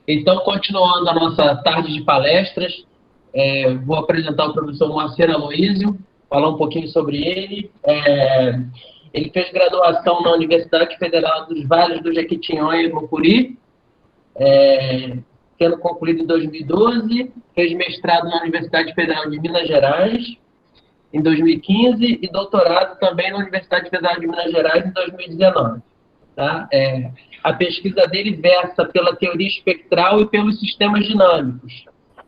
Então, continuando a nossa tarde de palestras, vou apresentar o professor Moacir Aloísio, falar um pouquinho sobre ele. Ele fez graduação na Universidade Federal dos Vales do Jequitinhonha e Mucuri, tendo concluído em 2012, fez mestrado na Universidade Federal de Minas Gerais em 2015 e doutorado também na Universidade Federal de Minas Gerais em 2019. Tá? A pesquisa dele versa pela teoria espectral e pelos sistemas dinâmicos.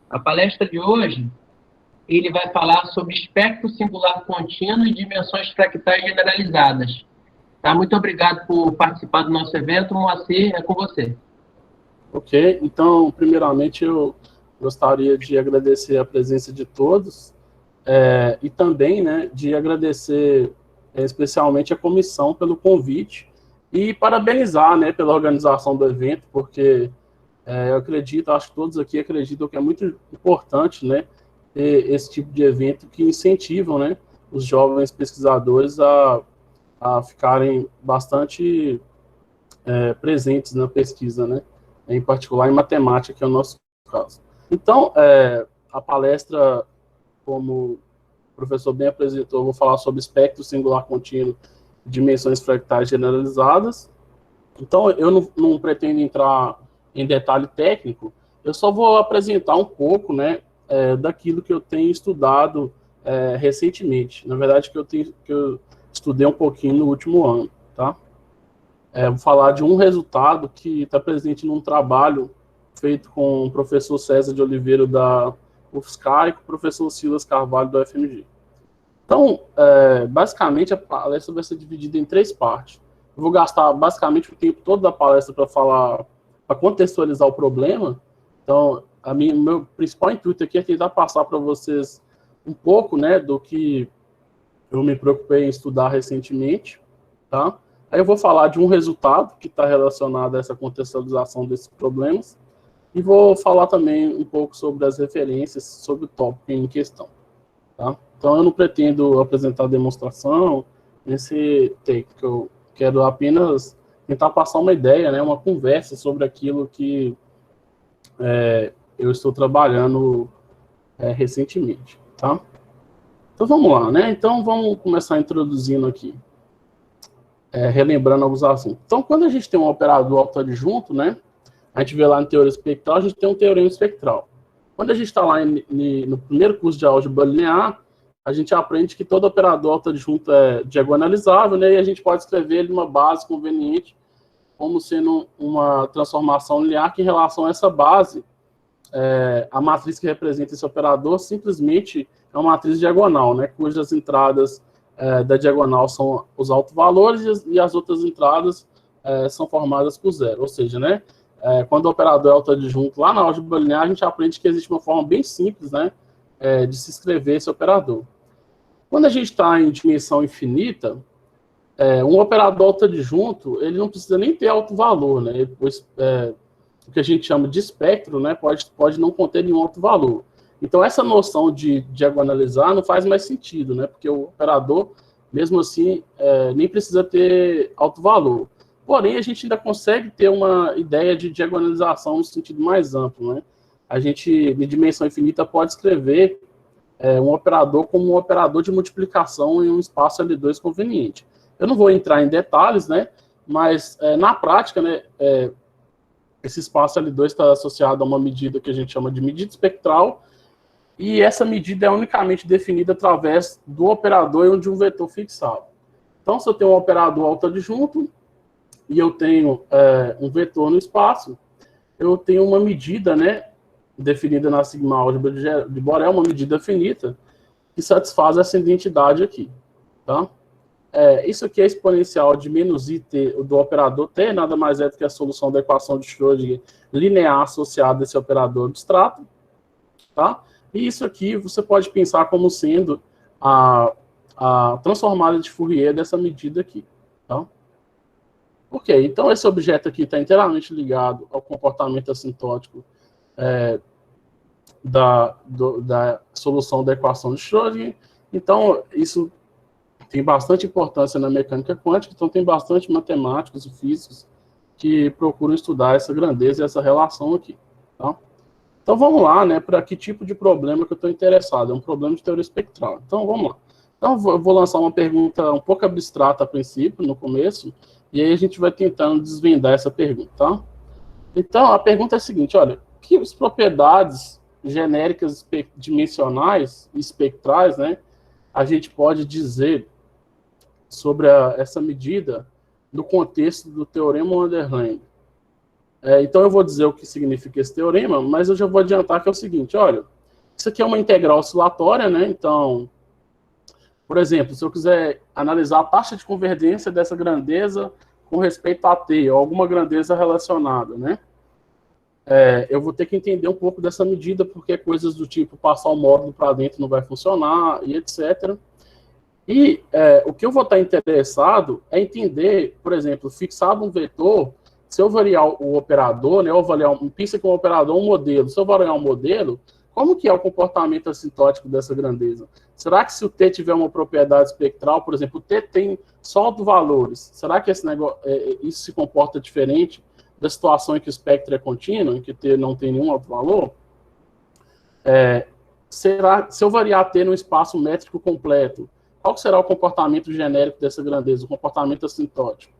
A palestra de hoje, ele vai falar sobre espectro singular contínuo e dimensões fractais generalizadas. Tá? Muito obrigado por participar do nosso evento. Moacir, é com você. Ok, então, primeiramente, eu gostaria de agradecer a presença de todos e também, né, de agradecer especialmente a comissão pelo convite e parabenizar, né, pela organização do evento, porque eu acredito, acho que todos aqui acreditam que é muito importante, né, ter esse tipo de evento que incentivam, né, os jovens pesquisadores a ficarem bastante presentes na pesquisa, né, em particular em matemática, que é o nosso caso. Então, a palestra, como o professor bem apresentou, eu vou falar sobre espectro singular contínuo, dimensões fractais generalizadas. Então, eu não pretendo entrar em detalhe técnico, eu só vou apresentar um pouco, né, daquilo que eu tenho estudado recentemente. Na verdade, que eu estudei um pouquinho no último ano, tá? Vou falar de um resultado que está presente num trabalho feito com o professor César de Oliveira da UFSCar e com o professor Silas Carvalho da UFMG. Então, basicamente, a palestra vai ser dividida em 3 partes. Eu vou gastar basicamente o tempo todo da palestra para falar, para contextualizar o problema. Então, meu principal intuito aqui é tentar passar para vocês um pouco, né, do que eu me preocupei em estudar recentemente, tá? Aí eu vou falar de um resultado que está relacionado a essa contextualização desses problemas e vou falar também um pouco sobre as referências, sobre o tópico em questão, tá? Então, eu não pretendo apresentar demonstração nesse take, que eu quero apenas tentar passar uma ideia, né, uma conversa sobre aquilo que eu estou trabalhando recentemente, tá? Então, vamos lá, né? Então, vamos começar introduzindo aqui, relembrando alguns assuntos. Então, quando a gente tem um operador autoadjunto, né, a gente vê lá na teoria espectral, a gente tem um teorema espectral. Quando a gente está lá no primeiro curso de álgebra linear, a gente aprende que todo operador autoadjunto é diagonalizável, né, e a gente pode escrever ele numa base conveniente como sendo uma transformação linear que, em relação a essa base, a matriz que representa esse operador simplesmente é uma matriz diagonal, né, cujas entradas da diagonal são os autovalores e as outras entradas são formadas por zero. Ou seja, né, quando o operador é autoadjunto lá na álgebra linear, a gente aprende que existe uma forma bem simples, né, de se escrever esse operador. Quando a gente está em dimensão infinita, um operador autoadjunto, ele não precisa nem ter autovalor, né, o que a gente chama de espectro, né, pode não conter nenhum autovalor. Então, essa noção de diagonalizar não faz mais sentido, né, porque o operador, mesmo assim, nem precisa ter autovalor. Porém, a gente ainda consegue ter uma ideia de diagonalização no sentido mais amplo, né? A gente, em dimensão infinita, pode escrever um operador como um operador de multiplicação em um espaço L2 conveniente. Eu não vou entrar em detalhes, né? Mas, na prática, né, esse espaço L2 está associado a uma medida que a gente chama de medida espectral, e essa medida é unicamente definida através do operador e de um vetor fixado. Então, se eu tenho um operador autoadjunto e eu tenho um vetor no espaço, eu tenho uma medida, né, definida na sigma álgebra de Borel, uma medida finita, que satisfaz essa identidade aqui, tá? Isso aqui é exponencial de menos it do operador t, nada mais é do que a solução da equação de Schrödinger linear associada a esse operador abstrato, tá? E isso aqui você pode pensar como sendo a transformada de Fourier dessa medida aqui, tá? Ok, então esse objeto aqui está inteiramente ligado ao comportamento assintótico da solução da equação de Schrödinger. Então, isso tem bastante importância na mecânica quântica, então tem bastante matemáticos e físicos que procuram estudar essa grandeza e essa relação aqui. Tá? Então vamos lá, né, para que tipo de problema que eu estou interessado. É um problema de teoria espectral. Então vamos lá. Então eu vou lançar uma pergunta um pouco abstrata a princípio, no começo, e aí a gente vai tentando desvendar essa pergunta. Tá? Então a pergunta é a seguinte, olha, que propriedades genéricas dimensionais e espectrais, né, a gente pode dizer sobre essa medida no contexto do teorema Wanderland? Então eu vou dizer o que significa esse teorema, mas eu já vou adiantar que é o seguinte, olha, isso aqui é uma integral oscilatória, né? Então, por exemplo, se eu quiser analisar a taxa de convergência dessa grandeza com respeito a t, ou alguma grandeza relacionada, né? Eu vou ter que entender um pouco dessa medida, porque coisas do tipo passar o módulo para dentro não vai funcionar, e etc. E o que eu vou estar interessado é entender, por exemplo, fixado um vetor, se eu variar o operador, né, eu avaliar, pensa que um operador é um modelo, se eu variar um modelo, como que é o comportamento assintótico dessa grandeza? Será que se o T tiver uma propriedade espectral, por exemplo, o T tem só autovalores, será que esse negócio, isso se comporta diferente da situação em que o espectro é contínuo, em que T não tem nenhum autovalor? Se eu variar T no espaço métrico completo, qual será o comportamento genérico dessa grandeza, o comportamento assintótico?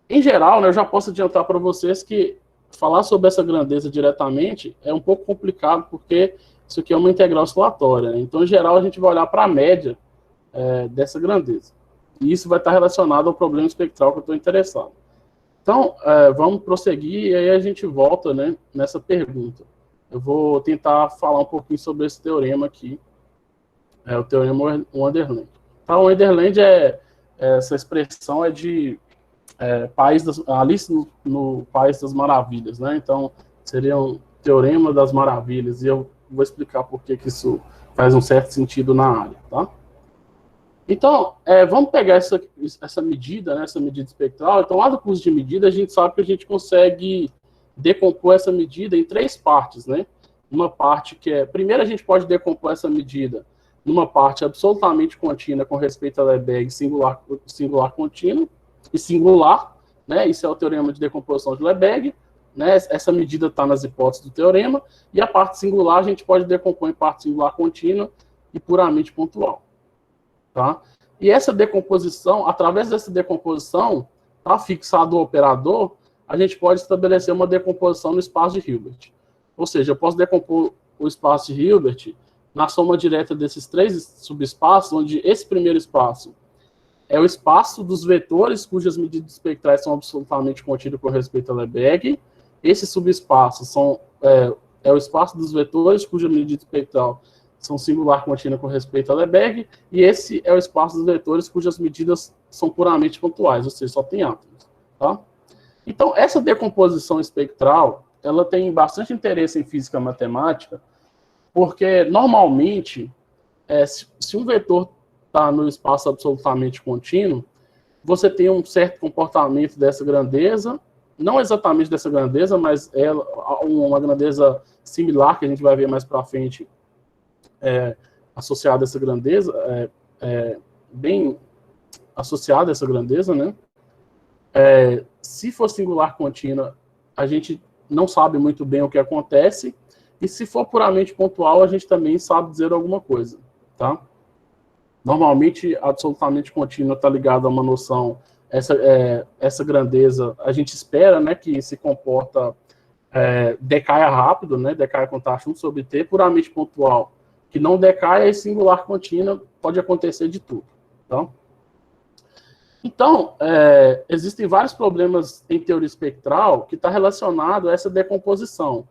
Em geral, né, eu já posso adiantar para vocês que falar sobre essa grandeza diretamente é um pouco complicado, porque isso aqui é uma integral oscilatória. Né? Então, em geral, a gente vai olhar para a média dessa grandeza. E isso vai estar relacionado ao problema espectral que eu estou interessado. Então, vamos prosseguir e aí a gente volta, né, nessa pergunta. Eu vou tentar falar um pouquinho sobre esse teorema aqui, o teorema Wanderland. Então, o Wanderland essa expressão é de Alice no País das Maravilhas, né? Então, seria um teorema das maravilhas, e eu vou explicar por que isso faz um certo sentido na área, tá? Então, vamos pegar essa medida, né, essa medida espectral. Então, lá do curso de medida, a gente sabe que a gente consegue decompor essa medida em 3 partes, né? Uma parte que primeiro a gente pode decompor essa medida numa parte absolutamente contínua com respeito a Lebesgue, singular contínuo e singular, né? Isso é o teorema de decomposição de Lebesgue, né? Essa medida está nas hipóteses do teorema, e a parte singular a gente pode decompor em parte singular contínua e puramente pontual. Tá? E essa decomposição, através dessa decomposição, tá fixado o operador, a gente pode estabelecer uma decomposição no espaço de Hilbert. Ou seja, eu posso decompor o espaço de Hilbert na soma direta desses 3 subespaços, onde esse primeiro espaço é o espaço dos vetores cujas medidas espectrais são absolutamente contidas com respeito a Lebesgue. Esse subespaço é o espaço dos vetores cuja medida espectral são singular contínua com respeito a Lebesgue, e esse é o espaço dos vetores cujas medidas são puramente pontuais, ou seja, só tem átomos. Tá? Então, essa decomposição espectral, ela tem bastante interesse em física matemática, porque, normalmente, se um vetor está no espaço absolutamente contínuo, você tem um certo comportamento dessa grandeza, não exatamente dessa grandeza, mas é uma grandeza similar, que a gente vai ver mais para frente, associada a essa grandeza, bem associada a essa grandeza, né? Se for singular contínua, a gente não sabe muito bem o que acontece, e se for puramente pontual, a gente também sabe dizer alguma coisa, tá? Normalmente, absolutamente contínua está ligada a uma noção, essa grandeza, a gente espera, né, que se comporta, decaia rápido, né, decaia com taxa 1 sobre T, puramente pontual, que não decaia, e singular contínua, pode acontecer de tudo, tá? Então, existem vários problemas em teoria espectral que está relacionado a essa decomposição.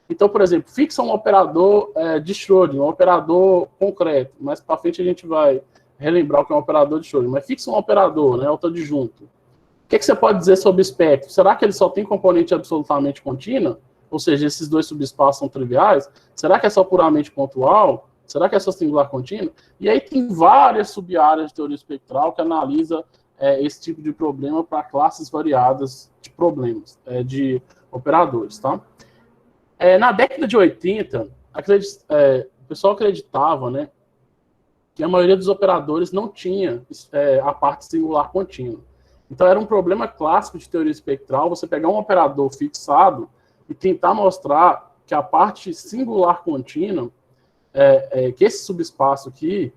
Então, por exemplo, fixa um operador de Schrödinger, um operador concreto. Mais para frente a gente vai relembrar o que é um operador de Schrödinger. Mas fixa um operador, né, autoadjunto. O que você pode dizer sobre o espectro? Será que ele só tem componente absolutamente contínua? Ou seja, esses 2 subespaços são triviais? Será que é só puramente pontual? Será que é só singular contínua? E aí tem várias sub-áreas de teoria espectral que analisam esse tipo de problema para classes variadas de problemas, de operadores, tá? Na década de 80, o pessoal acreditava, né, que a maioria dos operadores não tinha a parte singular contínua. Então, era um problema clássico de teoria espectral você pegar um operador fixado e tentar mostrar que a parte singular contínua, que esse subespaço aqui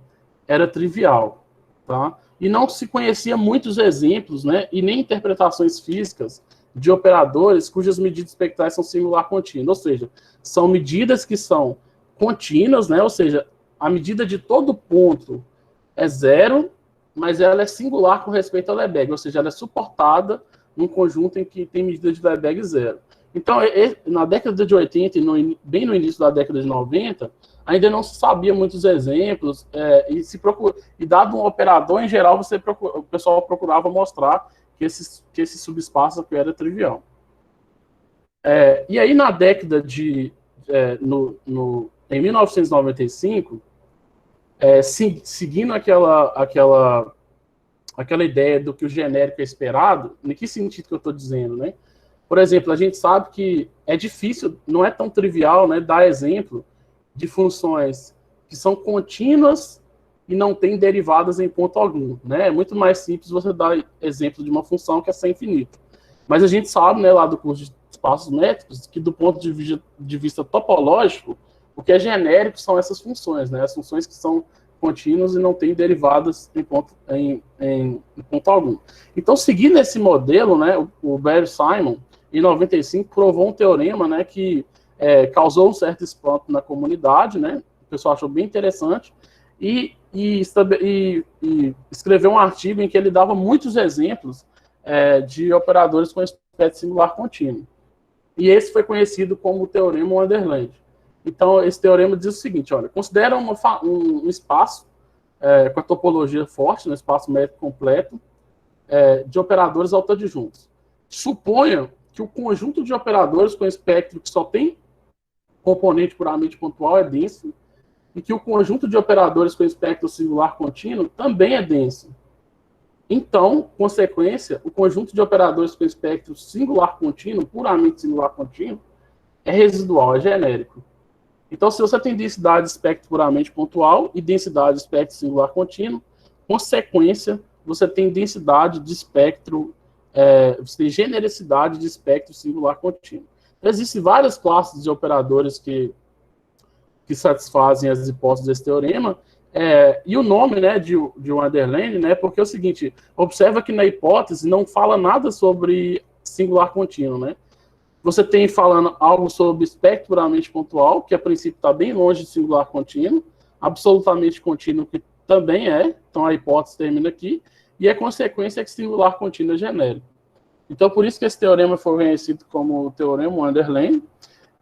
era trivial, tá? E não se conhecia muitos exemplos, né, e nem interpretações físicas de operadores cujas medidas espectrais são singular contínua, ou seja, são medidas que são contínuas, né, ou seja, a medida de todo ponto é zero, mas ela é singular com respeito ao Lebesgue, ou seja, ela é suportada num conjunto em que tem medida de Lebesgue zero. Então, na década de 80 e bem no início da década de 90, ainda não se sabia muitos exemplos, e dado um operador, em geral, o pessoal procurava mostrar que esse subespaço aqui era trivial. E aí, na década de... em 1995, seguindo aquela ideia do que o genérico é esperado, em que sentido que eu estou dizendo, né? Por exemplo, a gente sabe que é difícil, não é tão trivial, né, dar exemplo de funções que são contínuas e não têm derivadas em ponto algum, né? É muito mais simples você dar exemplo de uma função que é sem infinito. Mas a gente sabe, né, lá do curso de espaços métricos, que do ponto de vista topológico, o que é genérico são essas funções, né? As funções que são contínuas e não têm derivadas em ponto algum. Então, seguindo esse modelo, né, o Barry Simon, em 95, provou um teorema, né, que causou um certo espanto na comunidade, né? O pessoal achou bem interessante, e escreveu um artigo em que ele dava muitos exemplos de operadores com espécie singular contínua. E esse foi conhecido como o Teorema Wonderland. Então, esse teorema diz o seguinte, olha, considera um espaço com a topologia forte, um espaço métrico completo, de operadores autoadjuntos. Suponha que o conjunto de operadores com espectro que só tem componente puramente pontual é denso, e que o conjunto de operadores com espectro singular contínuo também é denso. Então, consequência, o conjunto de operadores com espectro singular contínuo, puramente singular contínuo, é residual, é genérico. Então, se você tem densidade de espectro puramente pontual e densidade de espectro singular contínuo, consequência, você tem densidade de espectro, você tem genericidade de espectro singular contínuo. Então, existem várias classes de operadores que satisfazem as hipóteses desse teorema, e o nome, né, de Wonderland, né, porque é o seguinte, observa que na hipótese não fala nada sobre singular contínuo, né? Você tem falando algo sobre espectro puramente pontual, que a princípio está bem longe de singular contínuo, absolutamente contínuo, que também então a hipótese termina aqui, e a consequência é que singular contínuo é genérico. Então, por isso que esse teorema foi conhecido como o Teorema Wonderland.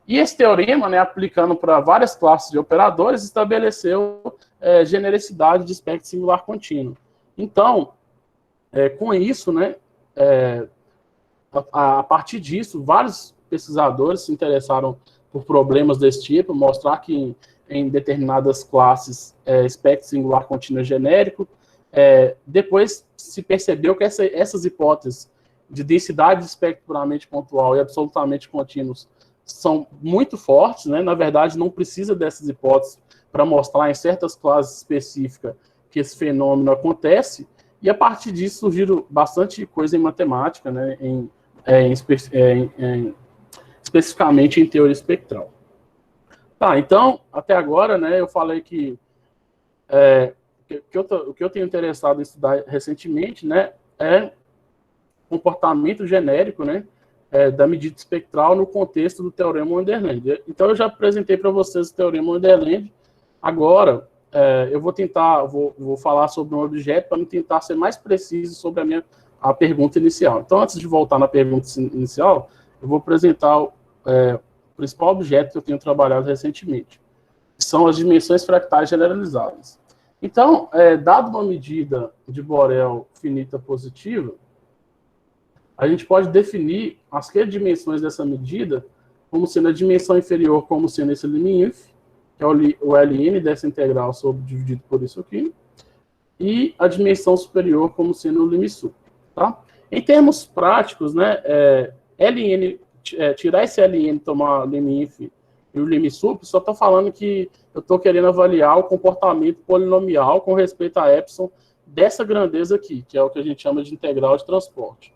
E esse teorema, né, aplicando para várias classes de operadores, estabeleceu genericidade de espectro singular contínuo. Então, com isso, né, a partir disso, vários pesquisadores se interessaram por problemas desse tipo, mostrar que em determinadas classes espectro singular contínuo é genérico. Depois se percebeu que essas hipóteses de densidade de espectro puramente pontual e absolutamente contínuos são muito fortes, né? Na verdade, não precisa dessas hipóteses para mostrar em certas classes específicas que esse fenômeno acontece, e a partir disso surgiram bastante coisa em matemática, né? Especificamente em teoria espectral. Tá, então, até agora, né, eu falei que o que eu tenho interessado em estudar recentemente, né, é comportamento genérico, né, da medida espectral no contexto do Teorema Wonderland. Então, eu já apresentei para vocês o Teorema Wonderland. Agora, eu vou falar sobre um objeto para tentar ser mais preciso sobre a pergunta inicial. Então, antes de voltar na pergunta inicial, eu vou apresentar o principal objeto que eu tenho trabalhado recentemente, que são as dimensões fractais generalizadas. Então, dado uma medida de Borel finita positiva, a gente pode definir as dimensões dessa medida como sendo a dimensão inferior como sendo esse lim_inf, que é o Ln dessa integral dividido por isso aqui, e a dimensão superior como sendo o lim_sup. Tá? Em termos práticos, né, tirar esse Ln, tomar lim_inf e o lim_sup, só estou falando que eu estou querendo avaliar o comportamento polinomial com respeito a epsilon dessa grandeza aqui, que é o que a gente chama de integral de transporte.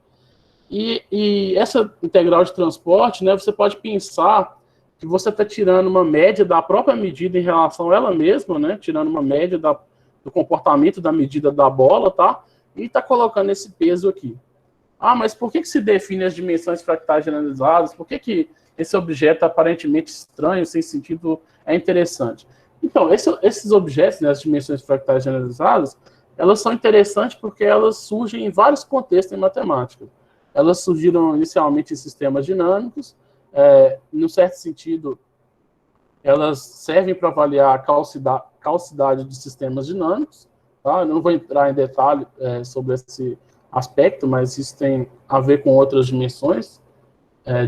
E essa integral de transporte, né, você pode pensar que você está tirando uma média da própria medida em relação a ela mesma, né, tirando uma média do comportamento da medida da bola, tá? E está colocando esse peso aqui. Ah, mas por que se define as dimensões fractais generalizadas? Por que esse objeto aparentemente estranho, sem sentido, é interessante? Então, esses objetos, né, as dimensões fractais generalizadas, elas são interessantes porque elas surgem em vários contextos em matemática. Elas surgiram inicialmente em sistemas dinâmicos, num certo sentido, elas servem para avaliar a calcidade de sistemas dinâmicos. Tá? Eu não vou entrar em detalhe sobre esse aspecto, mas isso tem a ver com outras dimensões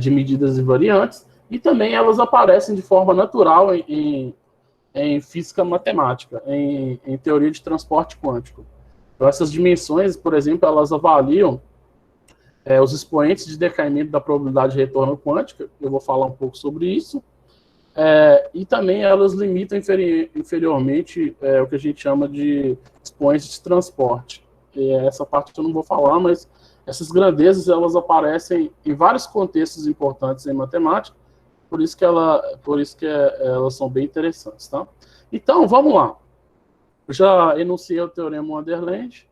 de medidas invariantes, e também elas aparecem de forma natural em física matemática, em teoria de transporte quântico. Então, essas dimensões, por exemplo, elas avaliam os expoentes de decaimento da probabilidade de retorno quântica, eu vou falar um pouco sobre isso, e também elas limitam inferiormente o que a gente chama de expoentes de transporte. E essa parte eu não vou falar, mas essas grandezas elas aparecem em vários contextos importantes em matemática, por isso que elas são bem interessantes, tá? Então, vamos lá. Eu já enunciei o teorema Wonderland,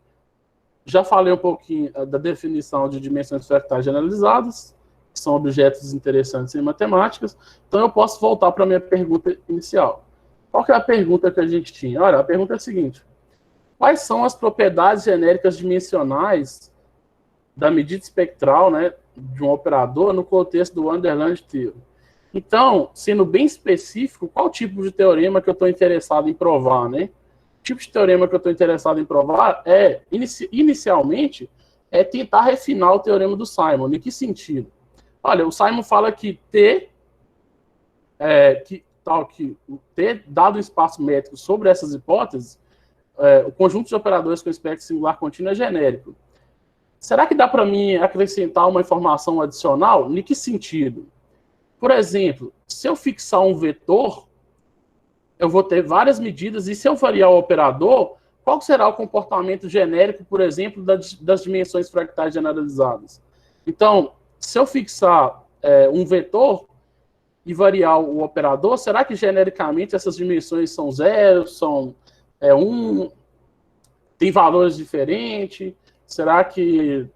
já falei um pouquinho da definição de dimensões fractais generalizadas, que são objetos interessantes em matemáticas, então eu posso voltar para a minha pergunta inicial. Qual que é a pergunta que a gente tinha? Olha, a pergunta é a seguinte: quais são as propriedades genéricas dimensionais da medida espectral, né, de um operador no contexto do Wonderland Theorem? Então, sendo bem específico, qual tipo de teorema que eu estou interessado em provar, né? O tipo de teorema que eu estou interessado em provar inicialmente, tentar refinar o teorema do Simon. Em que sentido? Olha, o Simon fala que T, T dado um espaço métrico sobre essas hipóteses, o conjunto de operadores com espectro singular contínuo é genérico. Será que dá para mim acrescentar uma informação adicional? Em que sentido? Por exemplo, se eu fixar um vetor, eu vou ter várias medidas, e se eu variar o operador, qual será o comportamento genérico, por exemplo, das dimensões fractais generalizadas? Então, se eu fixar um vetor e variar o operador, será que genericamente essas dimensões são 0, são 1, tem valores diferentes? Será que...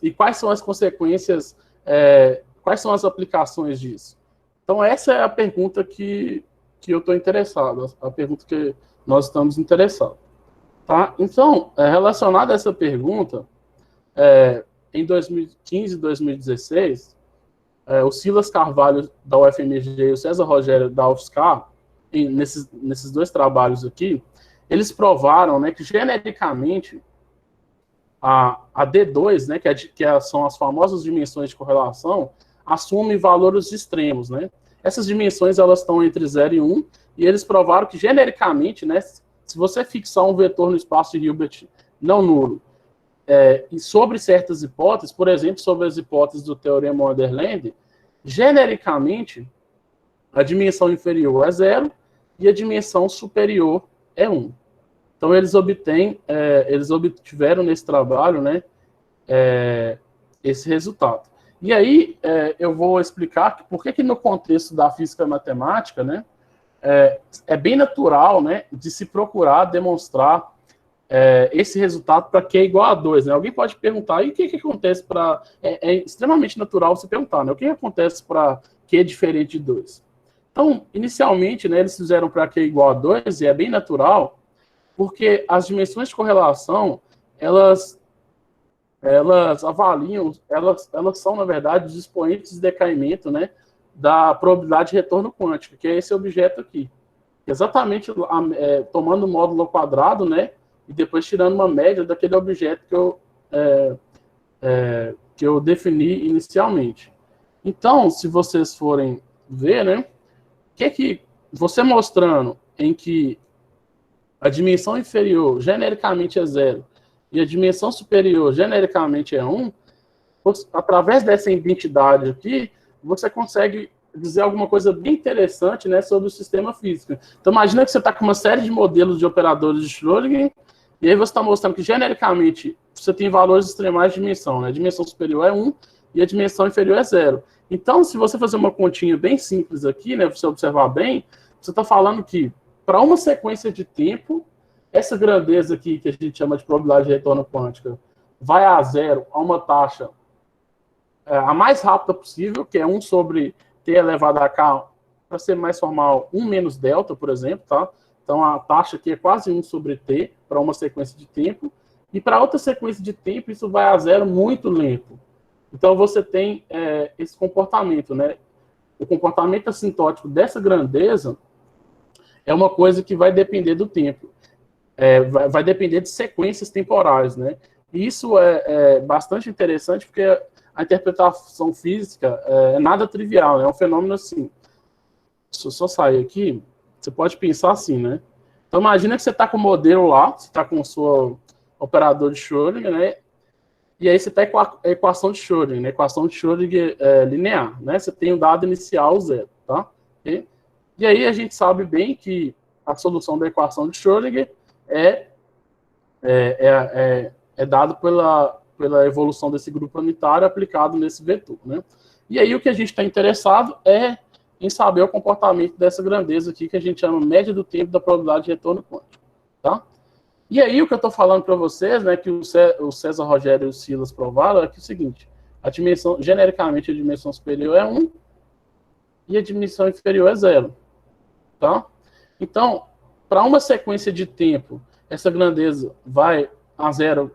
E quais são as consequências, quais são as aplicações disso? Então, essa é a pergunta que eu estou interessado, a pergunta que nós estamos interessados. Tá? Então, relacionado a essa pergunta, em 2015 e 2016, o Silas Carvalho, da UFMG, e o César Rogério, da UFSCar, nesses dois trabalhos aqui, eles provaram, né, que genericamente a D2, né, são as famosas dimensões de correlação, assume valores extremos, né? Essas dimensões elas estão entre 0 e 1, e eles provaram que genericamente, né, se você fixar um vetor no espaço de Hilbert não nulo, e sobre certas hipóteses, por exemplo, sobre as hipóteses do teorema Wonderland, genericamente a dimensão inferior é 0 e a dimensão superior é 1. Então eles obtiveram nesse trabalho, né, esse resultado. E aí eu vou explicar por que no contexto da física matemática, né, é bem natural, né, de se procurar demonstrar esse resultado para Q igual a 2. Né? Alguém pode perguntar, e o que acontece para... É extremamente natural você perguntar, né? O que acontece para Q diferente de 2? Então, inicialmente, né, eles fizeram para Q igual a 2, e é bem natural, porque as dimensões de correlação, elas avaliam, elas são, na verdade, os expoentes de decaimento, né, da probabilidade de retorno quântico, que é esse objeto aqui. Exatamente tomando o módulo ao quadrado, né, e depois tirando uma média daquele objeto que eu defini inicialmente. Então, se vocês forem ver, né, você mostrando em que a dimensão inferior genericamente é 0 e a dimensão superior genericamente é 1, através dessa identidade aqui, você consegue dizer alguma coisa bem interessante, né, sobre o sistema físico. Então, imagina que você está com uma série de modelos de operadores de Schrödinger, e aí você está mostrando que genericamente você tem valores extremais de dimensão, né? A dimensão superior é 1 e a dimensão inferior é 0. Então, se você fazer uma continha bem simples aqui, né, para você observar bem, você está falando que, para uma sequência de tempo, essa grandeza aqui, que a gente chama de probabilidade de retorno quântica, vai a 0 a uma taxa a mais rápida possível, que é 1 sobre t elevado a k, para ser mais formal, 1 menos delta, por exemplo, tá? Então, a taxa aqui é quase 1 sobre t, para uma sequência de tempo, e para outra sequência de tempo, isso vai a 0 muito lento. Então, você tem esse comportamento, né? O comportamento assintótico dessa grandeza é uma coisa que vai depender do tempo. Vai depender de sequências temporais, né? E isso é bastante interessante, porque a interpretação física é nada trivial, né? É um fenômeno assim. Se eu só sair aqui, você pode pensar assim, né? Então, imagina que você está com o modelo lá, você está com o seu operador de Schrödinger, né? E aí você está com a equação de Schrödinger, né? Equação de Schrödinger linear, né? Você tem o dado inicial 0, tá? E aí a gente sabe bem que a solução da equação de Schrödinger é dado pela evolução desse grupo unitário aplicado nesse vetor, né? E aí o que a gente está interessado é em saber o comportamento dessa grandeza aqui, que a gente chama média do tempo da probabilidade de retorno quântico, tá? E aí o que eu estou falando para vocês, né, que o César Rogério e o Silas provaram, é que é o seguinte, genericamente a dimensão superior é 1 e a dimensão inferior é 0, tá? Então, para uma sequência de tempo, essa grandeza vai a 0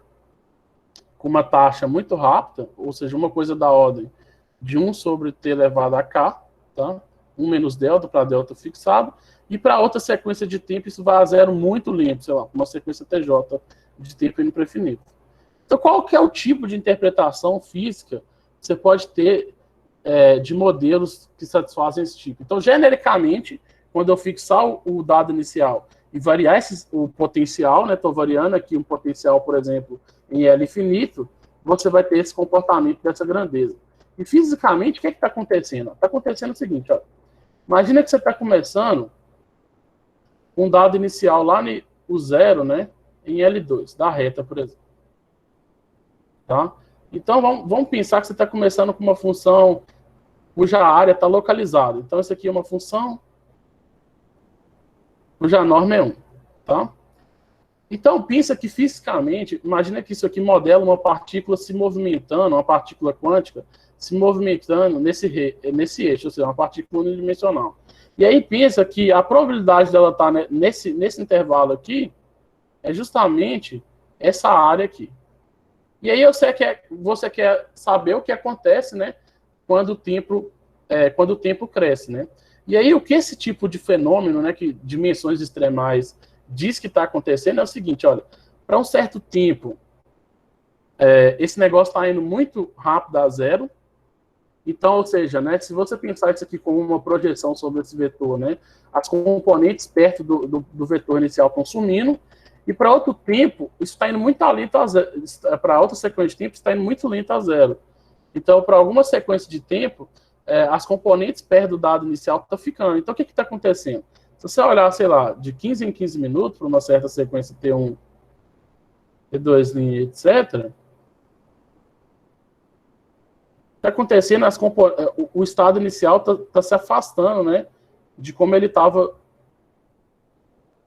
com uma taxa muito rápida, ou seja, uma coisa da ordem de 1 sobre t elevado a k, tá? 1 menos delta para delta fixado, e para outra sequência de tempo isso vai a 0 muito lento, sei lá, uma sequência TJ de tempo indo para infinito. Então, qual que é o tipo de interpretação física que você pode ter de modelos que satisfazem esse tipo? Então, genericamente, quando eu fixar o dado inicial e variar o potencial, né, estou variando aqui um potencial, por exemplo, em L infinito, você vai ter esse comportamento dessa grandeza. E fisicamente, o que está acontecendo? Está acontecendo o seguinte, ó. Imagina que você está começando um dado inicial lá no 0, né, em L2, da reta, por exemplo. Tá? Então, vamos pensar que você está começando com uma função cuja área está localizada. Então, essa aqui é uma função cuja norma é 1. Tá? Então, pensa que fisicamente, imagina que isso aqui modela uma partícula se movimentando, uma partícula quântica, se movimentando nesse eixo, ou seja, uma partícula unidimensional. E aí pensa que a probabilidade dela estar nesse intervalo aqui é justamente essa área aqui. E aí você quer saber o que acontece, né, quando o tempo cresce, né? E aí o que esse tipo de fenômeno, né, que dimensões extremais diz que está acontecendo é o seguinte, olha, para um certo tempo, esse negócio está indo muito rápido a 0. Então, ou seja, né, se você pensar isso aqui como uma projeção sobre esse vetor, né, as componentes perto do vetor inicial estão sumindo, e para outro tempo, isso está indo muito lento a 0. Para outra sequência de tempo, está indo muito lento a 0. Então, para alguma sequência de tempo, as componentes perto do dado inicial estão ficando. Então, o que está acontecendo? Se você olhar, sei lá, de 15 em 15 minutos, para uma certa sequência T1, T2, etc., está acontecendo, o estado inicial está se afastando, né, de como ele estava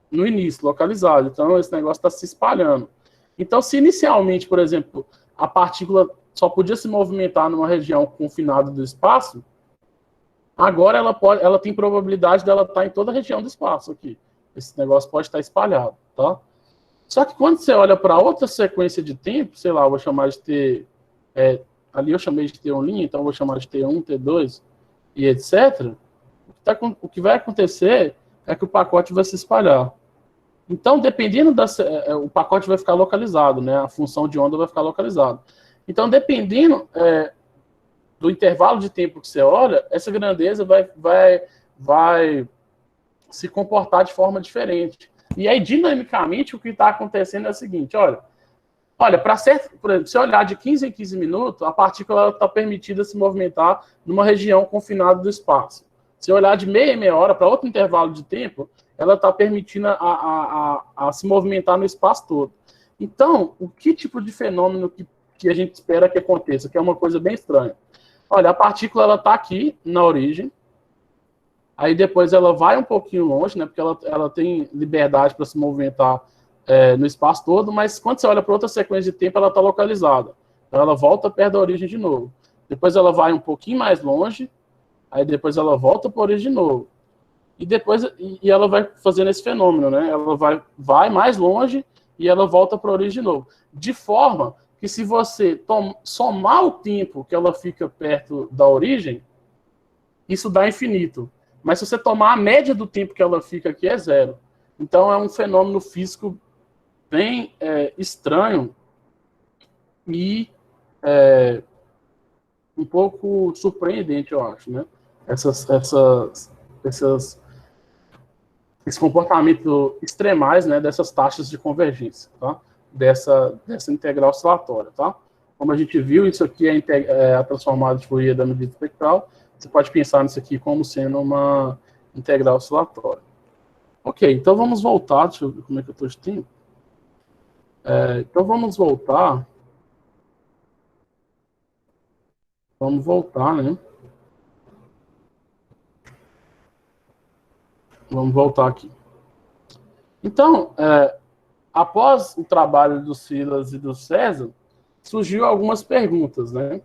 no início, localizado. Então, esse negócio está se espalhando. Então, se inicialmente, por exemplo, a partícula só podia se movimentar numa região confinada do espaço, agora ela tem probabilidade dela estar em toda a região do espaço aqui. Esse negócio pode estar espalhado, tá? Só que quando você olha para outra sequência de tempo, sei lá, eu vou chamar de T... ali eu chamei de T1', então eu vou chamar de T1, T2 e etc. O que vai acontecer é que o pacote vai se espalhar. Então, dependendo o pacote vai ficar localizado, né? A função de onda vai ficar localizada. Então, dependendo do intervalo de tempo que você olha, essa grandeza vai se comportar de forma diferente. E aí, dinamicamente, o que está acontecendo é o seguinte, olha, por exemplo, se olhar de 15 em 15 minutos, a partícula está permitida se movimentar numa região confinada do espaço. Se olhar de meia em meia hora para outro intervalo de tempo, ela está permitindo a se movimentar no espaço todo. Então, o que tipo de fenômeno que a gente espera que aconteça, que é uma coisa bem estranha? Olha, a partícula ela está aqui na origem, aí depois ela vai um pouquinho longe, né, porque ela tem liberdade para se movimentar no espaço todo, mas quando você olha para outra sequência de tempo, ela está localizada. Então ela volta perto da origem de novo. Depois ela vai um pouquinho mais longe, aí depois ela volta para a origem de novo. E depois ela vai fazendo esse fenômeno, né? Ela vai mais longe e ela volta para a origem de novo. De forma que se você somar o tempo que ela fica perto da origem, isso dá infinito. Mas se você tomar a média do tempo que ela fica aqui, é zero. Então é um fenômeno físico bem estranho e um pouco surpreendente, eu acho, né? Esse comportamento extremais, né, dessas taxas de convergência, tá? Dessa integral oscilatória, tá? Como a gente viu, isso aqui é a transformada de Fourier da medida espectral. Você pode pensar nisso aqui como sendo uma integral oscilatória. Ok, então vamos voltar. Deixa eu ver como é que eu estou de tempo. Então vamos voltar. Vamos voltar, né? Vamos voltar aqui. Então, após o trabalho do Silas e do César, surgiu algumas perguntas, né?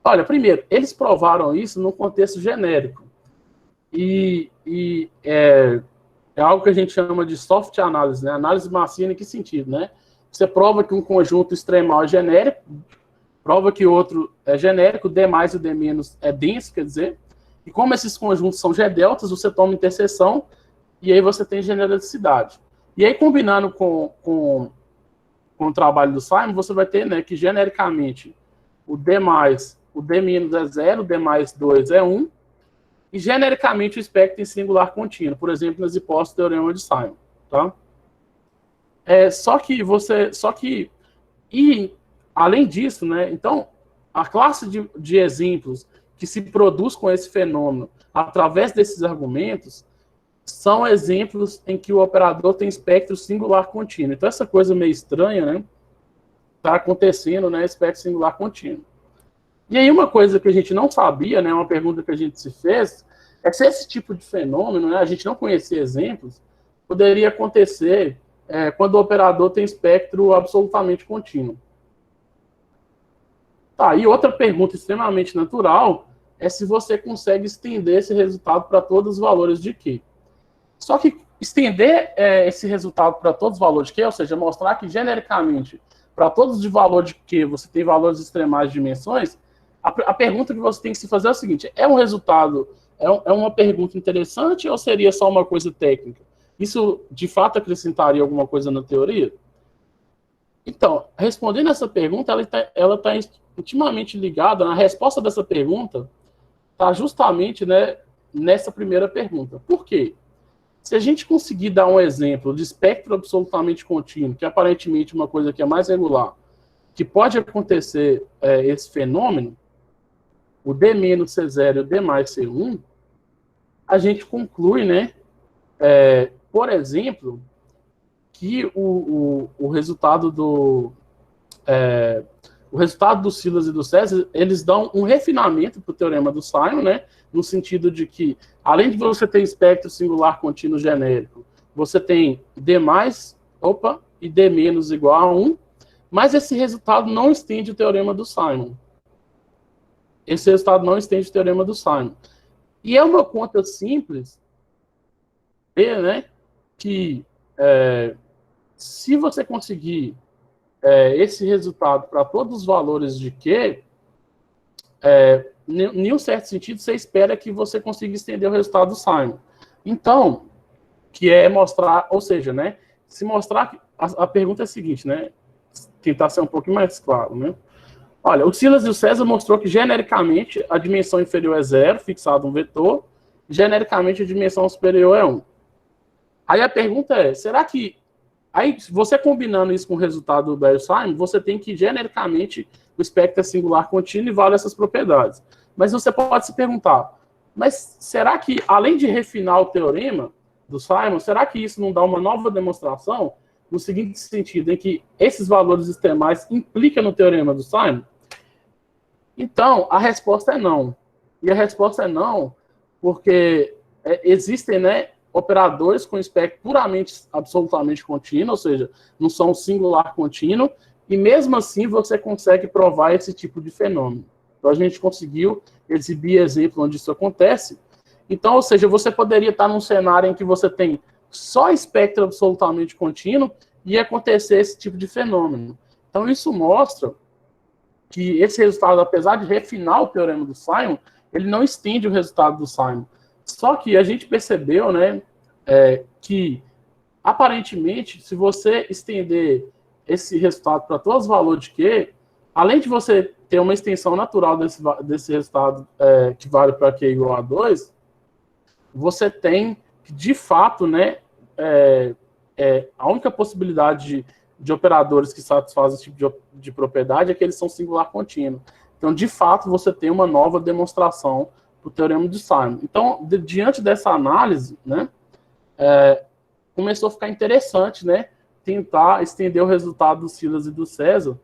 Olha, primeiro, eles provaram isso num contexto genérico. E é algo que a gente chama de soft análise, né? Análise massiva em que sentido, né? Você prova que um conjunto extremal é genérico, prova que o outro é genérico, o D mais e o D menos é denso, quer dizer, e como esses conjuntos são G-deltas, você toma interseção e aí você tem generalicidade. E aí, combinando com o trabalho do Simon, você vai ter, né, que genericamente o D mais, o D menos é 0, o D mais 2 é 1, e genericamente o espectro em singular contínuo, por exemplo, nas hipóteses do teorema de Simon, tá? E além disso, né, então, a classe de exemplos que se produz com esse fenômeno através desses argumentos são exemplos em que o operador tem espectro singular contínuo. Então, essa coisa meio estranha, né, está acontecendo, né, espectro singular contínuo. E aí, uma coisa que a gente não sabia, né, uma pergunta que a gente se fez, é se esse tipo de fenômeno, né, a gente não conhecia exemplos, poderia acontecer quando o operador tem espectro absolutamente contínuo. Tá, e outra pergunta extremamente natural é se você consegue estender esse resultado para todos os valores de Q. Só que estender esse resultado para todos os valores de Q, ou seja, mostrar que genericamente, para todos os valores de Q, você tem valores extremais de dimensões, a pergunta que você tem que se fazer é a seguinte: é um resultado, é uma pergunta interessante ou seria só uma coisa técnica? Isso, de fato, acrescentaria alguma coisa na teoria? Então, respondendo essa pergunta, ela tá intimamente ligada, na resposta dessa pergunta, está justamente, né, nessa primeira pergunta. Por quê? Se a gente conseguir dar um exemplo de espectro absolutamente contínuo, que aparentemente é uma coisa que é mais regular, que pode acontecer esse fenômeno, o D menos C0 e o D mais C1, a gente conclui, né, por exemplo, que o resultado do Silas e do César, eles dão um refinamento para o teorema do Simon, né, no sentido de que, além de você ter espectro singular contínuo genérico, você tem D mais, e D menos igual a 1, mas esse resultado não estende o teorema do Simon. Esse resultado não estende o teorema do Simon. E é uma conta simples, né, que se você conseguir esse resultado para todos os valores de Q, em um certo sentido, você espera que você consiga estender o resultado do Simon. Então, que é mostrar, ou seja, né, se mostrar que a pergunta é a seguinte, né, tentar ser um pouquinho mais claro, né. Olha, o Silas e o César mostrou que genericamente a dimensão inferior é 0, fixado um vetor, genericamente a dimensão superior é 1. Aí a pergunta é, será que aí, você combinando isso com o resultado do Bell-Simon, você tem que, genericamente, o espectro é singular contínuo e vale essas propriedades. Mas você pode se perguntar, mas será que, além de refinar o teorema do Simon, será que isso não dá uma nova demonstração? no seguinte sentido, em que esses valores extremais implicam no teorema do Simon? Então, a resposta é não. E a resposta é não, porque existem, né, operadores com espectro puramente, absolutamente contínuo, ou seja, não são singular contínuo, e mesmo assim você consegue provar esse tipo de fenômeno. Então a gente conseguiu exibir exemplo onde isso acontece. Então, ou seja, você poderia estar num cenário em que você tem só espectro absolutamente contínuo e acontecer esse tipo de fenômeno. Então isso mostra que esse resultado, apesar de refinar o teorema do Simon, ele não estende o resultado do Simon. Só que a gente percebeu, né, que, aparentemente, se você estender esse resultado para todos os valores de Q, além de você ter uma extensão natural desse resultado que vale para Q igual a 2, você tem, de fato, né, a única possibilidade de operadores que satisfazem esse tipo de propriedade é que eles são singular contínuo. Então, de fato, você tem uma nova demonstração para o teorema de Simon. Então, diante dessa análise, né, começou a ficar interessante, né, tentar estender o resultado do Silas e do César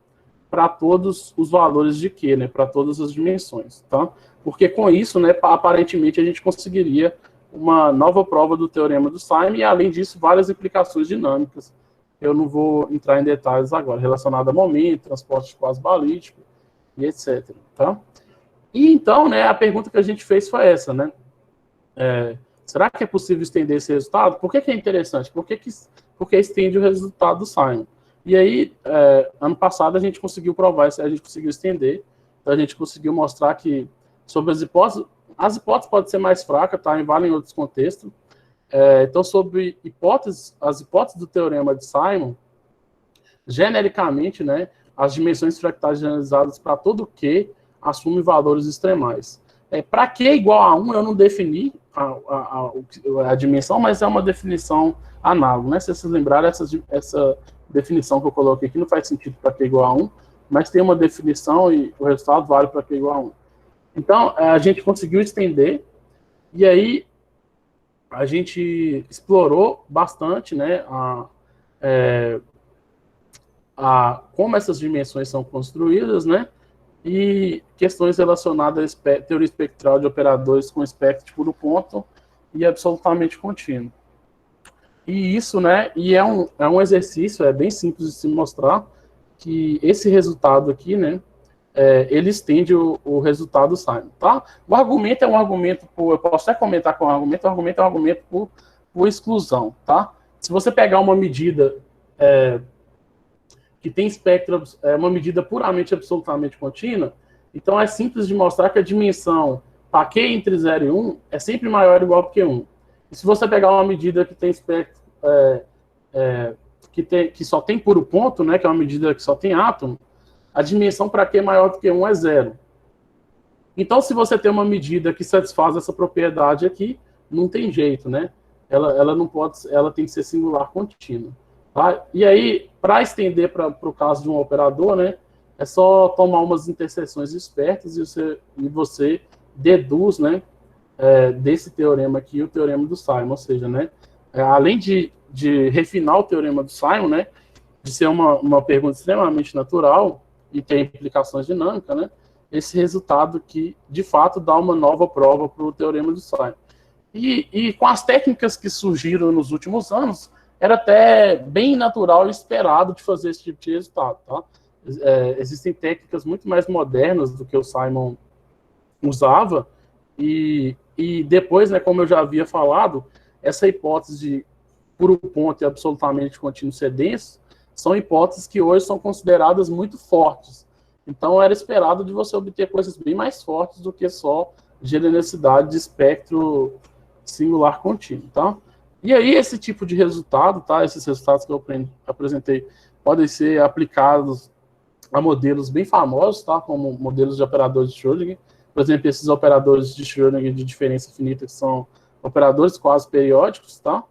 para todos os valores de Q, né, para todas as dimensões, tá? Porque com isso, né, aparentemente a gente conseguiria uma nova prova do teorema do Simon e, além disso, várias implicações dinâmicas. Eu não vou entrar em detalhes agora, relacionado a momento, transporte quase balístico e etc, tá? E então, né, a pergunta que a gente fez foi essa, né? Será que é possível estender esse resultado? Por que é interessante? Porque estende o resultado do Simon. E aí, ano passado, a gente conseguiu provar isso, a gente conseguiu estender, então a gente conseguiu mostrar que, sobre as hipóteses podem ser mais fracas, tá? Valem em outros contextos. Então, sobre as hipóteses do teorema de Simon, genericamente, né, as dimensões fractais generalizadas para todo Q assumem valores extremais. Para Q igual a 1, eu não defini a dimensão, mas é uma definição análoga, né? Se vocês lembrarem, essa definição que eu coloquei aqui não faz sentido para Q igual a 1, mas tem uma definição e o resultado vale para Q igual a 1. Então, a gente conseguiu estender, e aí a gente explorou bastante, né, como essas dimensões são construídas, né, e questões relacionadas à teoria espectral de operadores com espectro de puro ponto e absolutamente contínuo. E isso, né, é um exercício, bem simples de se mostrar, que esse resultado aqui, né, ele estende o resultado do Simon, tá? O argumento é um argumento eu posso até comentar com o argumento é um argumento por exclusão, tá? Se você pegar uma medida que tem espectro, uma medida puramente absolutamente contínua, então é simples de mostrar que a dimensão para Q entre 0 e 1 é sempre maior ou igual que 1. E se você pegar uma medida que tem espectro que só tem puro ponto, né, que é uma medida que só tem átomo, a dimensão para Q maior do que 1 é 0. Então, se você tem uma medida que satisfaz essa propriedade aqui, não tem jeito, né? Ela não pode, ela tem que ser singular contínua. Tá? E aí, para estender para o caso de um operador, né, é só tomar umas interseções espertas e você deduz, né, desse teorema aqui o teorema do Simon, ou seja, né, além de refinar o teorema do Simon, né, de ser uma pergunta extremamente natural e tem implicações dinâmicas, né, esse resultado que, de fato, dá uma nova prova para o teorema do Simon. E com as técnicas que surgiram nos últimos anos, era até bem natural e esperado de fazer esse tipo de resultado, tá? Existem técnicas muito mais modernas do que o Simon usava, e depois, né, como eu já havia falado, essa hipótese de puro ponto e absolutamente contínuo ser denso são hipóteses que hoje são consideradas muito fortes. Então, era esperado de você obter coisas bem mais fortes do que só generosidade de espectro singular contínuo, tá? E aí, esse tipo de resultado, tá? Esses resultados que eu apresentei podem ser aplicados a modelos bem famosos, tá? Como modelos de operadores de Schrödinger. Por exemplo, esses operadores de Schrödinger de diferença finita, que são operadores quase periódicos, tá?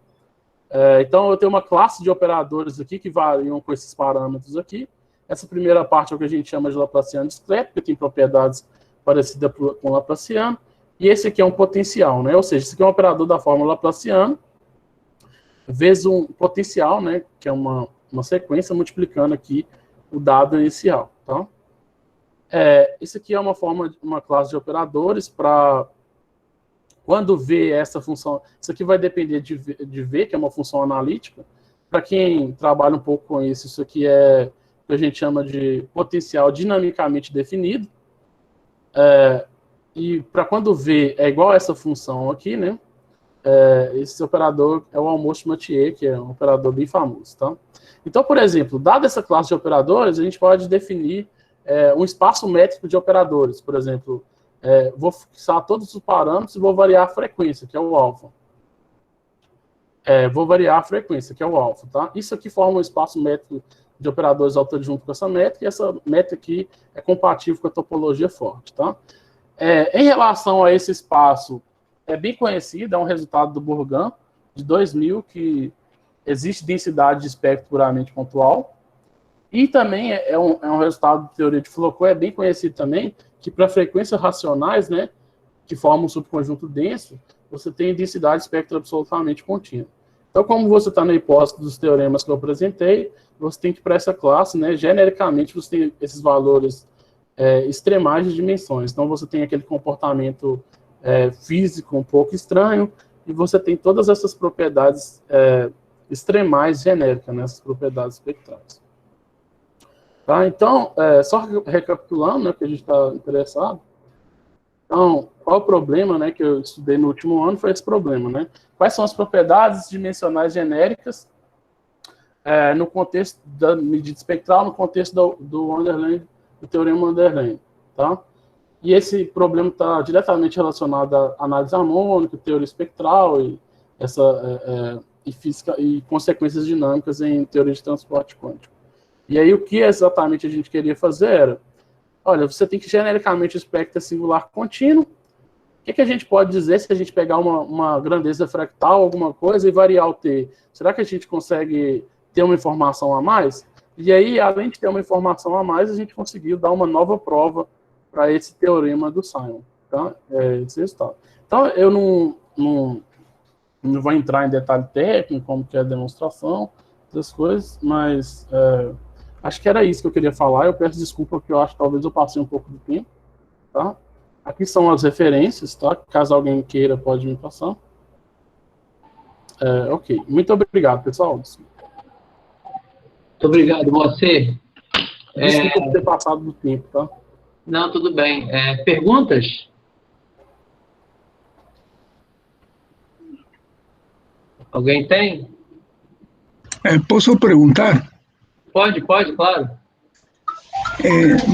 Então, eu tenho uma classe de operadores aqui que variam com esses parâmetros aqui. Essa primeira parte é o que a gente chama de Laplaciano discreto, porque tem propriedades parecidas com o Laplaciano. E esse aqui é um potencial, né? Ou seja, esse aqui é um operador da fórmula Laplaciano, vezes um potencial, né? Que é uma uma sequência multiplicando aqui o dado inicial, tá? Isso aqui é uma classe de operadores para quando V essa função, isso aqui vai depender de V, que é uma função analítica. Para quem trabalha um pouco com isso aqui é o que a gente chama de potencial dinamicamente definido. E para quando V é igual a essa função aqui, né? Esse operador é o Almost-Mathieu, que é um operador bem famoso, tá? Então, por exemplo, dada essa classe de operadores, a gente pode definir um espaço métrico de operadores. Por exemplo, vou fixar todos os parâmetros e vou variar a frequência, que é o alfa. Vou variar a frequência, que é o alfa, tá? Isso aqui forma um espaço métrico de operadores autoadjunto com essa métrica, e essa métrica aqui é compatível com a topologia forte, tá? Em relação a esse espaço, é bem conhecido, é um resultado do Bourgain, de 2000, que existe densidade de espectro puramente pontual, e também é um resultado da teoria de Foucault, é bem conhecido também, que para frequências racionais, né, que formam um subconjunto denso, você tem densidade de espectro absolutamente contínua. Então, como você está na hipótese dos teoremas que eu apresentei, você tem que, para essa classe, né, genericamente, você tem esses valores extremais de dimensões. Então, você tem aquele comportamento físico um pouco estranho, e você tem todas essas propriedades extremais genéricas, né, essas propriedades espectrais. Tá? Então, só recapitulando, né, que a gente está interessado. Então, qual o problema, né, que eu estudei no último ano foi esse problema, né? Quais são as propriedades dimensionais genéricas no contexto da medida espectral, no contexto do teorema Underland, tá? E esse problema está diretamente relacionado à análise harmônica, teoria espectral e física e consequências dinâmicas em teoria de transporte quântico. E aí o que exatamente a gente queria fazer era, olha, você tem que genericamente o espectro singular contínuo. O que a gente pode dizer se a gente pegar uma grandeza fractal, alguma coisa, e variar o T? Será que a gente consegue ter uma informação a mais? E aí, além de ter uma informação a mais, a gente conseguiu dar uma nova prova para esse teorema do Simon. Tá? Esse resultado. Então, eu não vou entrar em detalhe técnico, como que é a demonstração das coisas, mas acho que era isso que eu queria falar. Eu peço desculpa porque eu acho que talvez eu passei um pouco do tempo. Tá? Aqui são as referências, tá? Caso alguém queira, pode me passar. Ok. Muito obrigado, pessoal. Muito obrigado, você. Desculpa por ter passado do tempo, tá? Não, tudo bem. Perguntas? Alguém tem? Posso perguntar? Pode, claro.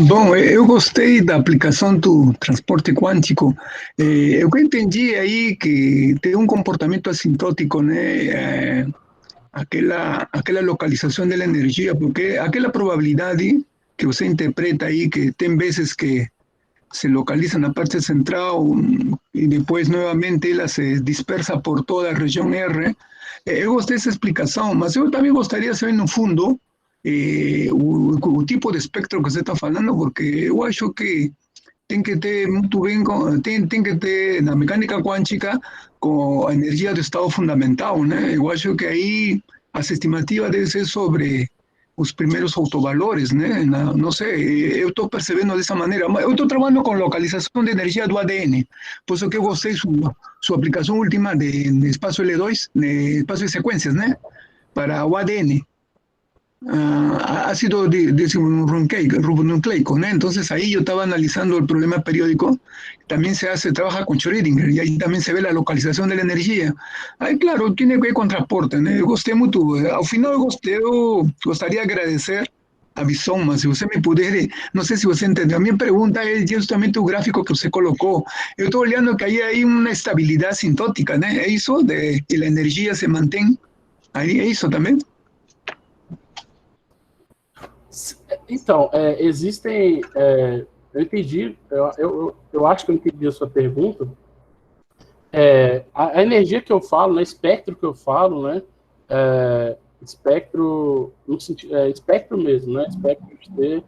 Bom, eu gostei da aplicação do transporte quântico. Eu entendi aí que tem um comportamento assintótico, né? Aquela localização da energia, porque aquela probabilidade que você interpreta aí, que tem vezes que se localiza na parte central e depois novamente ela se dispersa por toda a região R. Eu gostei dessa explicação, mas eu também gostaria de saber, no fundo, o tipo de espectro que você está falando, porque eu acho que tem que ter muito bem, tem que ter na mecânica quântica com a energia do estado fundamental, né? Eu acho que aí as estimativas devem ser sobre os primeiros autovalores, né? Não sei, eu estou percebendo dessa maneira. Eu estou trabalhando com localização de energia do ADN, por isso que eu gostei sua aplicação última de espaço L2, de espaço de sequências, né? Para o ADN. Ácido ribonucleico, ¿no? Entonces ahí yo estaba analizando el problema periódico, también trabaja con Schrödinger, y ahí también se ve la localización de la energía. Ahí, claro, tiene que ver con transporte, ¿no? Eu gostei muito, ao final eu gostaria de agradecer a visão, mas se você me puder, não sei se você entendeu, a minha pergunta é justamente o gráfico que você colocou. Eu estou olhando que aí há uma estabilidade assintótica, né? É isso, de que a energia se mantém, aí é isso também? Então, existem... eu entendi, eu acho que eu entendi a sua pergunta. A energia que eu falo, né, espectro que eu falo, né, espectro, no sentido, espectro mesmo, né, espectro de T,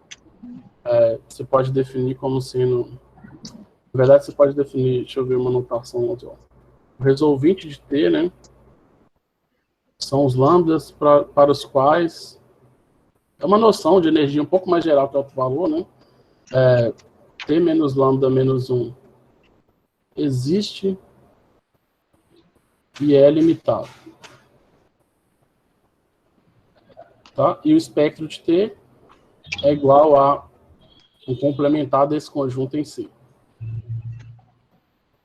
você pode definir como sendo... Na verdade, você pode definir, deixa eu ver uma notação aqui, ó. O resolvinte de T, né, são os lambdas para os quais é uma noção de energia um pouco mais geral que o alto valor, né? T menos lambda menos 1 existe e é limitado. Tá? E o espectro de T é igual a um complementar desse conjunto em si.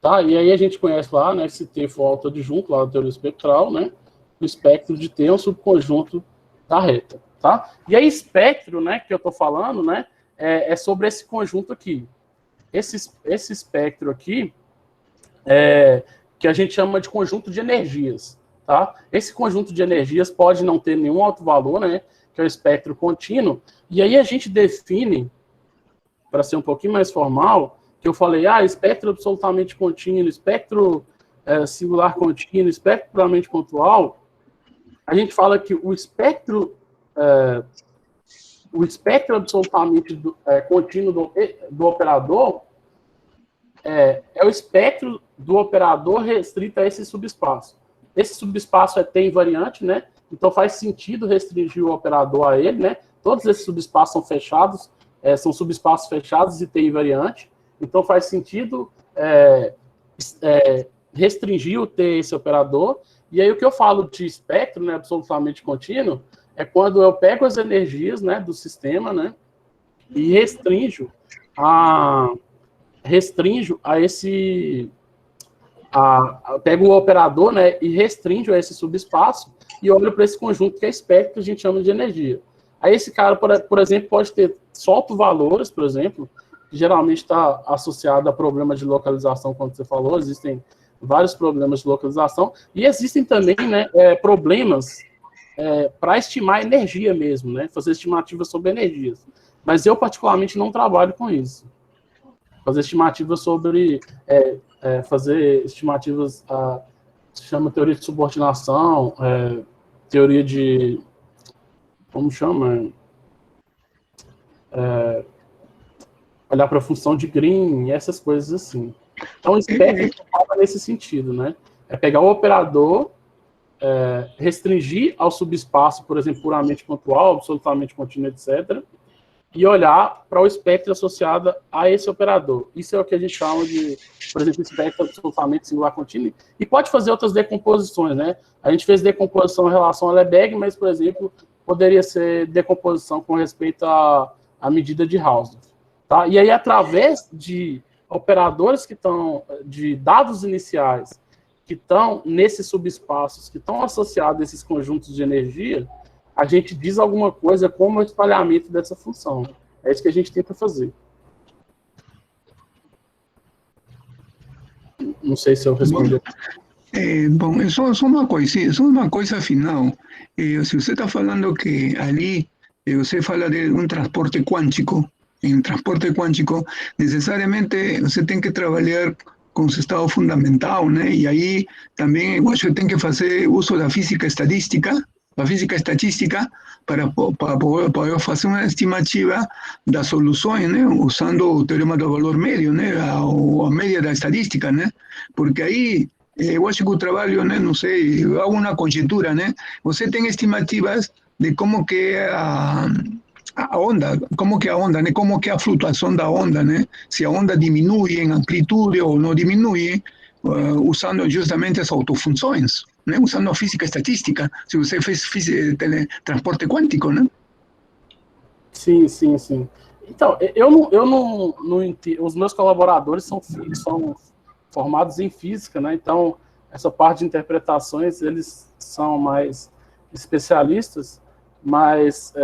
Tá? E aí a gente conhece lá, né, se T for alto adjunto, lá na teoria espectral, né, o espectro de T é um subconjunto da reta. Tá? E aí espectro, né, que eu estou falando, né, é sobre esse conjunto aqui. Esse espectro aqui que a gente chama de conjunto de energias. Tá? Esse conjunto de energias pode não ter nenhum alto valor, né, que é o espectro contínuo, e aí a gente define, para ser um pouquinho mais formal, que eu falei, espectro absolutamente contínuo, espectro singular contínuo, espectro puramente pontual, a gente fala que o espectro absolutamente contínuo do operador é o espectro do operador restrito a esse subespaço. Esse subespaço é T invariante, né? Então faz sentido restringir o operador a ele, né? Todos esses subespaços são fechados, são subespaços fechados e T invariante. Então faz sentido restringir o T a esse operador. E aí o que eu falo de espectro, né, absolutamente contínuo, é quando eu pego as energias, né, do sistema, né, e restringo a esse... pego o operador, né, e restringo a esse subespaço e olho para esse conjunto que é espectro, que a gente chama de energia. Aí esse cara, por exemplo, pode ter solto valores, por exemplo, que geralmente está associado a problemas de localização, como você falou, existem vários problemas de localização, e existem também, né, problemas para estimar energia mesmo, né, fazer estimativas sobre energias. Mas eu, particularmente, não trabalho com isso. Fazer estimativas sobre... fazer estimativas, se chama teoria de subordinação, teoria de... Como chama? Olhar para a função de Green, essas coisas assim. Então, o espectro fala nesse sentido, né? É pegar o operador, restringir ao subespaço, por exemplo, puramente pontual, absolutamente contínuo, etc., e olhar para o espectro associado a esse operador. Isso é o que a gente chama de, por exemplo, espectro absolutamente singular contínuo, e pode fazer outras decomposições, né? A gente fez decomposição em relação a Lebesgue, mas, por exemplo, poderia ser decomposição com respeito à medida de Hausdorff. Tá? E aí, através de operadores que estão, de dados iniciais, que estão nesses subespaços, que estão associados a esses conjuntos de energia, a gente diz alguma coisa como o espalhamento dessa função. É isso que a gente tenta fazer. Não sei se eu respondi. Bom, só uma coisa final. Se você está falando que ali você fala de um transporte quântico, em transporte quântico, necessariamente você tem que trabalhar com seu estado fundamental, né? E aí também eu acho que tem que fazer uso da física estatística, para poder fazer uma estimativa das soluções, né? Usando o teorema do valor médio, né? A média da estatística, né? Porque aí eu acho que o trabalho, né? Não sei, eu hago uma conjectura, né? Você tem estimativas de como que é a onda, como que a onda, né? Como que a flutuação da onda, né? Se a onda diminui em amplitude ou não diminui, usando justamente as autofunções, né? Usando a física estatística, se você fez transporte quântico, né? Sim. Então, eu não entendo. Os meus colaboradores são formados em física, né? Então, essa parte de interpretações, eles são mais especialistas, mas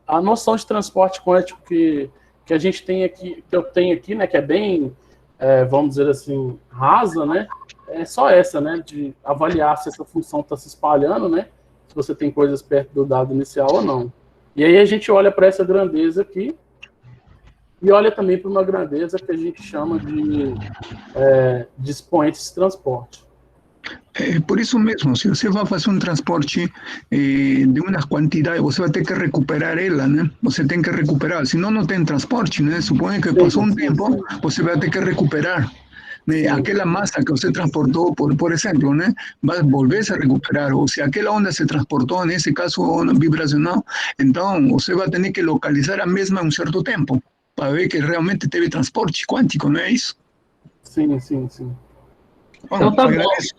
a noção de transporte quântico que a gente tem aqui, que eu tenho aqui, né? Que é bem, vamos dizer assim, rasa, né? É só essa, né? De avaliar se essa função está se espalhando, né? Se você tem coisas perto do dado inicial ou não. E aí a gente olha para essa grandeza aqui e olha também para uma grandeza que a gente chama de expoentes de transporte. Por isso mesmo, se você vai fazer um transporte de umas quantidades, você vai ter que recuperar ela, né? Você tem que recuperar, senão não tem transporte, né? Suponha que passou um tempo, você vai ter que recuperar. aquela massa que você transportou, por exemplo, né, vai volver a recuperar, ou se aquela onda se transportou, nesse caso, onda vibracional, então você vai ter que localizar a mesma em um certo tempo, para ver que realmente teve transporte quântico, não é isso? Sim, sim, sim. Bom, Então tá bom. agradeço.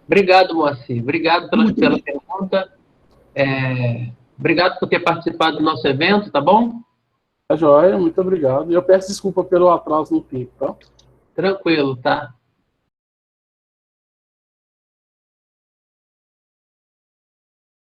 Obrigado, Moacir. Obrigado pela pergunta. Obrigado por ter participado do nosso evento, tá bom? Tá joia, muito obrigado. E eu peço desculpa pelo atraso no tempo, tá? Tranquilo, tá?